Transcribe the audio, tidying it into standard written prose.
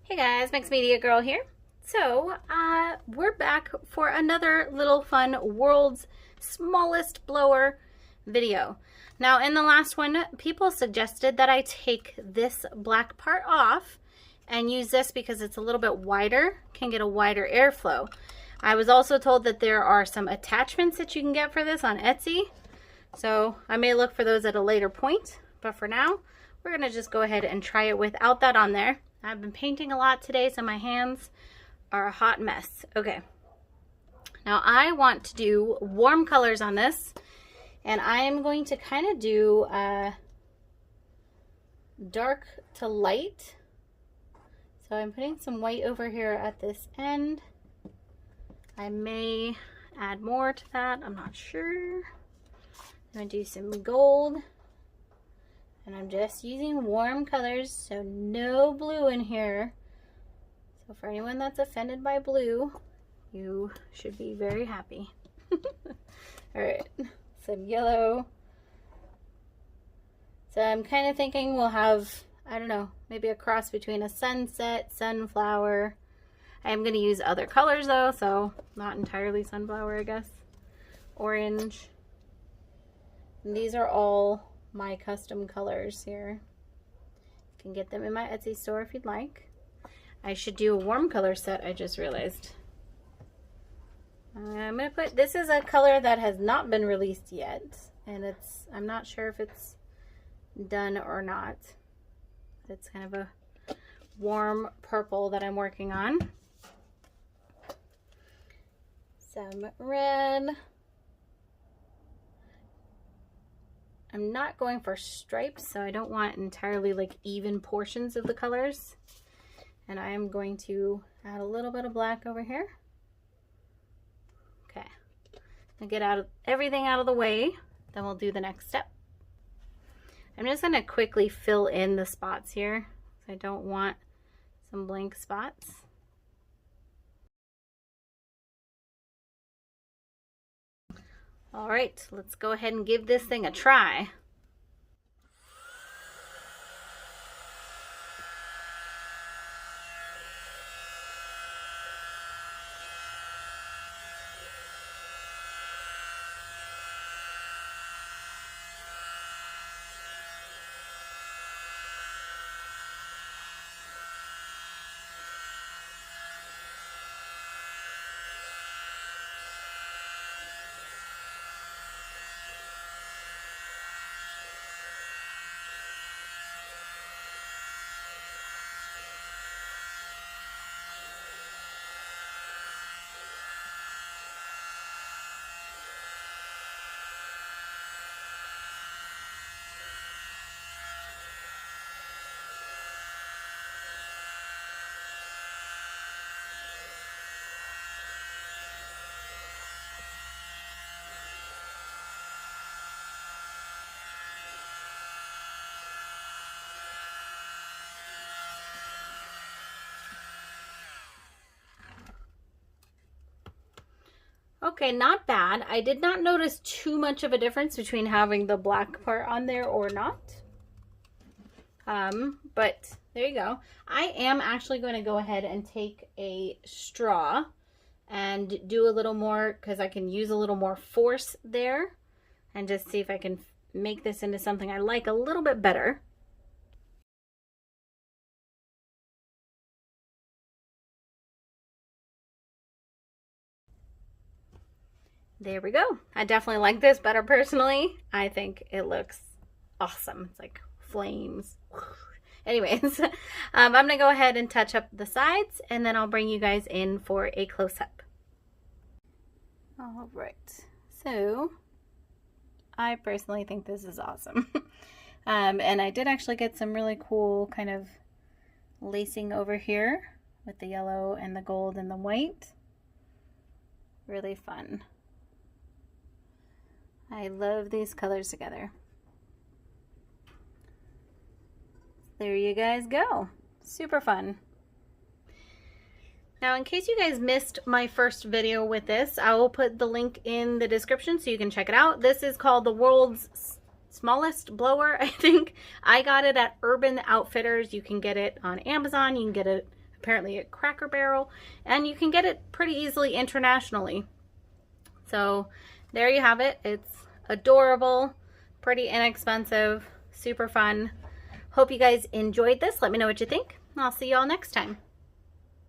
Hey guys, Mixed Media Girl here. So, we're back for another little fun world's smallest blower video. Now, in the last one, people suggested that I take this black part off and use this because it's a little bit wider, can get a wider airflow. I was also told that there are some attachments that you can get for this on Etsy. So, I may look for those at a later point, but for now, we're gonna just go ahead and try it without that on there. I've been painting a lot today, so my hands are a hot mess. Okay. Now I want to do warm colors on this, and I am going to kind of do dark to light. So I'm putting some white over here at this end. I may add more to that, I'm not sure. I'm gonna do some gold. And I'm just using warm colors, so no blue in here. So for anyone that's offended by blue, you should be very happy. Alright, some yellow. So I'm kind of thinking we'll have, I don't know, maybe a cross between a sunset, sunflower. I am going to use other colors though, so not entirely sunflower, I guess. Orange. And these are all my custom colors here. You can get them in my Etsy store if you'd like. I should do a warm color set, I just realized. I'm gonna put, this is a color that has not been released yet, and I'm not sure if it's done or not. It's kind of a warm purple that I'm working on. Some red. I'm not going for stripes, so I don't want entirely like even portions of the colors. And I am going to add a little bit of black over here. Okay. I'll get everything out of the way, then we'll do the next step. I'm just going to quickly fill in the spots here. I don't want some blank spots. All right, let's go ahead and give this thing a try. Okay, not bad. I did not notice too much of a difference between having the black part on there or not. But there you go. I am actually going to go ahead and take a straw and do a little more, because I can use a little more force there, and just see if I can make this into something I like a little bit better. There we go. I definitely like this better personally. I think it looks awesome. It's like flames. Anyways, I'm going to go ahead and touch up the sides, and then I'll bring you guys in for a close-up. All right. So, I personally think this is awesome. And I did actually get some really cool kind of lacing over here with the yellow and the gold and the white. Really fun. I love these colors together. There you guys go. Super fun. Now, in case you guys missed my first video with this, I will put the link in the description so you can check it out. This is called the world's smallest blower, I think. I got it at Urban Outfitters. You can get it on Amazon. You can get it apparently at Cracker Barrel, and you can get it pretty easily internationally. So there you have it. It's adorable, pretty inexpensive, super fun. Hope you guys enjoyed this. Let me know what you think. I'll see you all next time.